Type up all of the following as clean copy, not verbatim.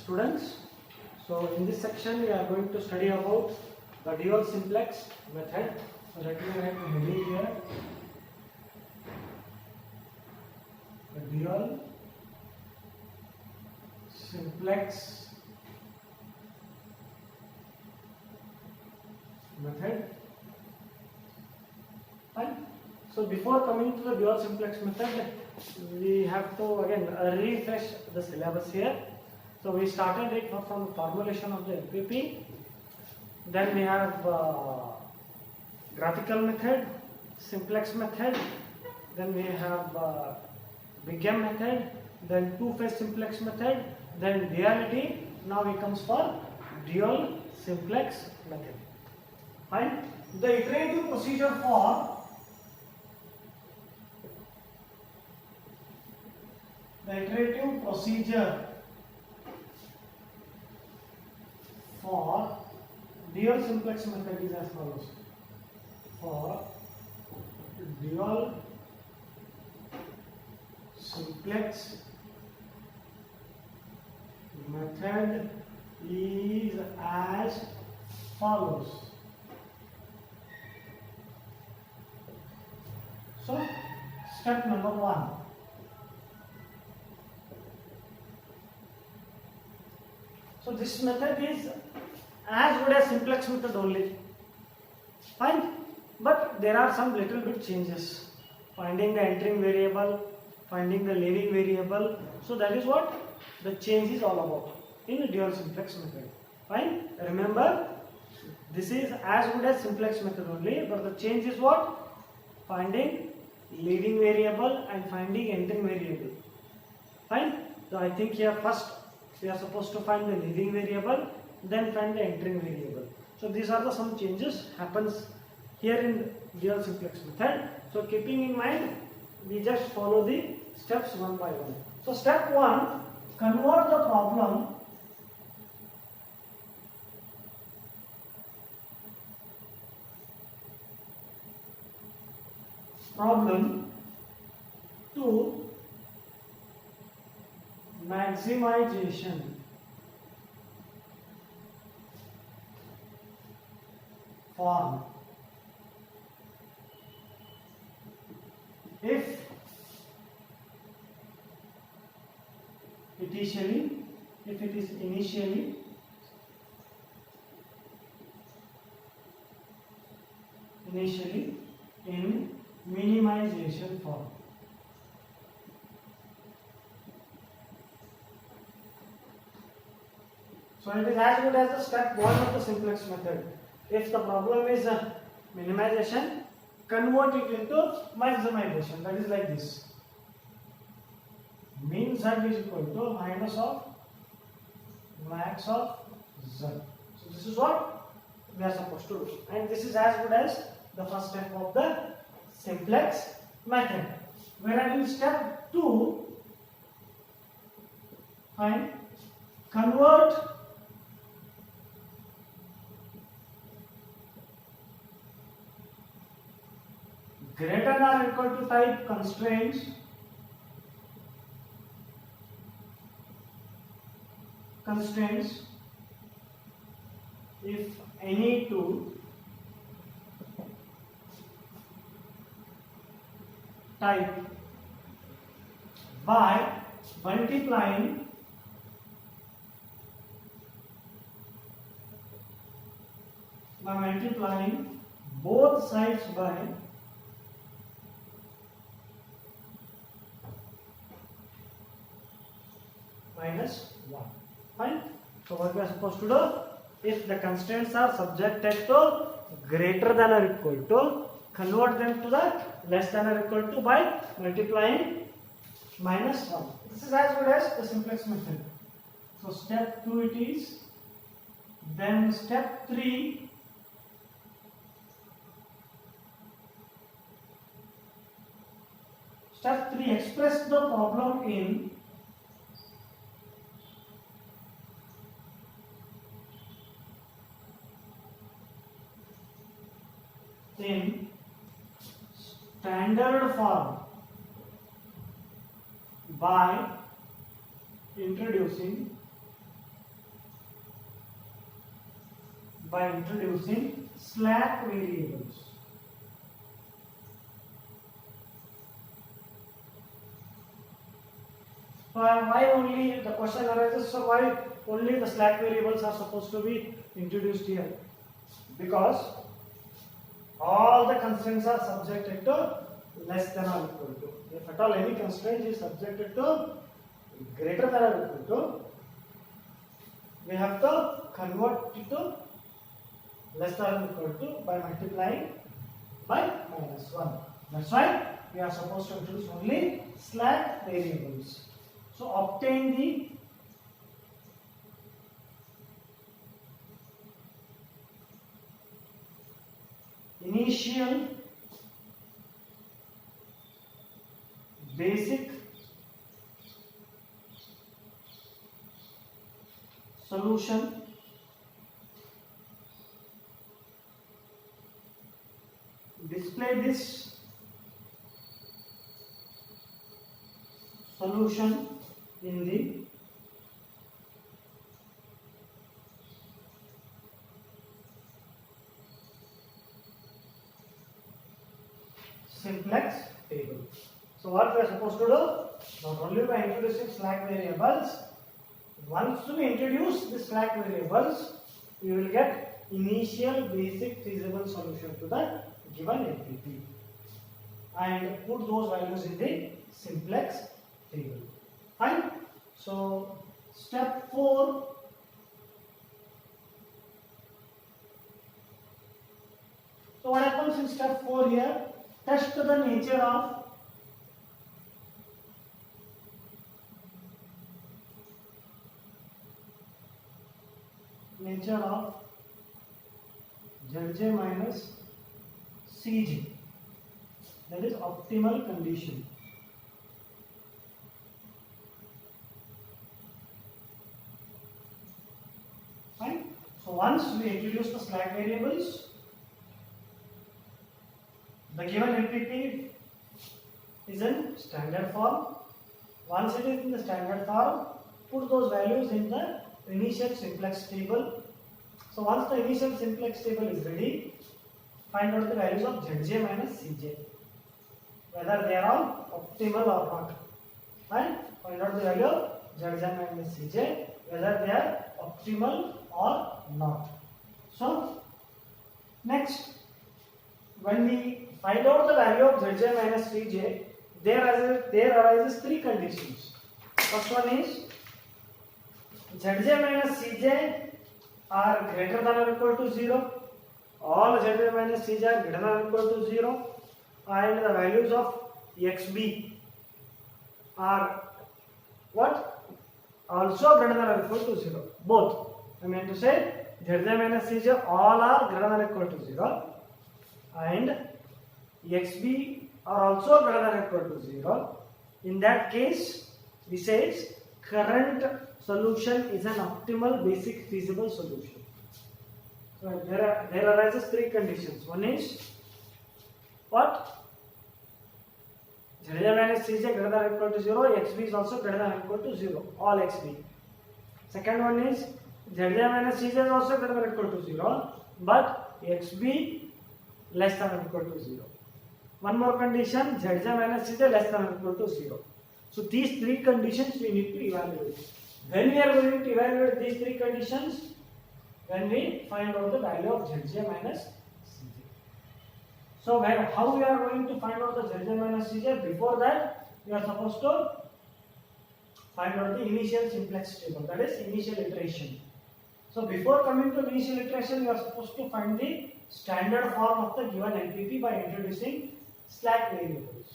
students. So in this section we are going to study about the dual simplex method. So let me write the heading here. The dual simplex method. Fine. So before coming to the dual simplex method, we have to again refresh the syllabus here. So we started it from the formulation of the LPP. Then we have graphical method, simplex method. Then we have Big M method. Then two-phase simplex method. Then duality. Now it comes for dual simplex method. Fine. The iterative procedure for dual simplex method is as follows. For dual simplex method is as follows. So, step number 1. So this method is as good as simplex method only. Fine. But there are some little bit changes. Finding the entering variable, finding the leaving variable. So that is what the change is all about in the dual simplex method. Fine. Remember, this is as good as simplex method only, but the change is what? Finding leading variable and finding entering variable. Fine. So I think here first we are supposed to find the leading variable, then find the entering variable. So these are the some changes happens here in dual simplex method. So keeping in mind, we just follow the steps one by one. So step 1, convert the problem to maximization form. If it is initially in minimization form. So it is as good as the step 1 of the simplex method. If the problem is minimization, convert it into maximization. That is like this. Min z is equal to minus of max of z. So this is what we are supposed to do. And this is as good as the first step of the simplex method. Whereas in step 2, find convert greater than or equal to type constraints if any two type by multiplying both sides by minus 1. Fine. So what we are supposed to do? If the constraints are subjected to greater than or equal to, convert them to the less than or equal to by multiplying minus 1. This is as good as the simplex method. So step 2 it is. Then step 3, express the problem in standard form by introducing by introducing slack variables. So why only the question arises? So why only the slack variables are supposed to be introduced here? Because all the constraints are subjected to less than or equal to. If at all any constraint is subjected to greater than or equal to, we have to convert it to less than or equal to by multiplying by -1. That's why we are supposed to introduce only slack variables. So obtain the initial basic solution display this solution in the simplex table. So what we are supposed to do? Not only by introducing slack variables, once we introduce the slack variables, we will get initial basic feasible solution to the given MPP and put those values in the simplex table. Fine. So step 4. So what happens in step 4 here? Test the nature of Zj minus Cj, that is optimal condition. Fine. So once we introduce the slack variables, the given MPP is in standard form. Once it is in the standard form, put those values in the initial simplex table. So once the initial simplex table is ready, find out the values of Zj minus Cj, whether they are all optimal or not. Fine. Find out the value of Zj minus Cj, whether they are optimal or not. So next, when we find out the value of Zj minus Cj, there arises 3 conditions. First one is Zj minus Cj are greater than or equal to 0. All Zj minus Cj are greater than or equal to 0, and the values of xb are what? Also greater than or equal to 0. Both. I mean to say Zj minus Cj all are greater than or equal to 0, and xb are also greater than or equal to 0. In that case, we say current solution is an optimal basic feasible solution. So there arises 3 conditions. One is what? Zj minus Cj greater than or equal to 0, xb is also greater than or equal to 0, all xb. Second one is Zj minus Cj is also greater than or equal to 0, but xb less than or equal to 0. One more condition, Zj minus Cj less than or equal to 0. So these 3 conditions we need to evaluate. When we are going to evaluate these 3 conditions, when we find out the value of Zj minus Cj. So how we are going to find out the Zj minus Cj? Before that, we are supposed to find out the initial simplex table, that is initial iteration. So before coming to initial iteration, we are supposed to find the standard form of the given MPP by introducing slack variables.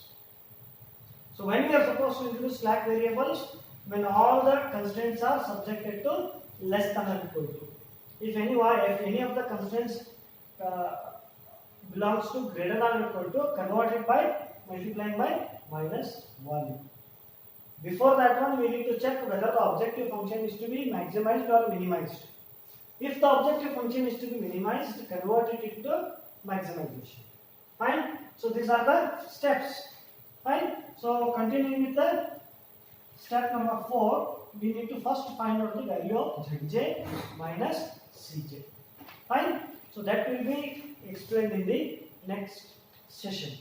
So when we are supposed to introduce slack variables, when all the constraints are subjected to less than or equal to. If any of the constraints belongs to greater than or equal to, convert it by multiplying by -1. Before that one, we need to check whether the objective function is to be maximized or minimized. If the objective function is to be minimized, convert it into maximization. Fine. So these are the steps. Fine. So continuing with the step number 4, we need to first find out the value of Zj minus Cj. Fine. So that will be explained in the next session.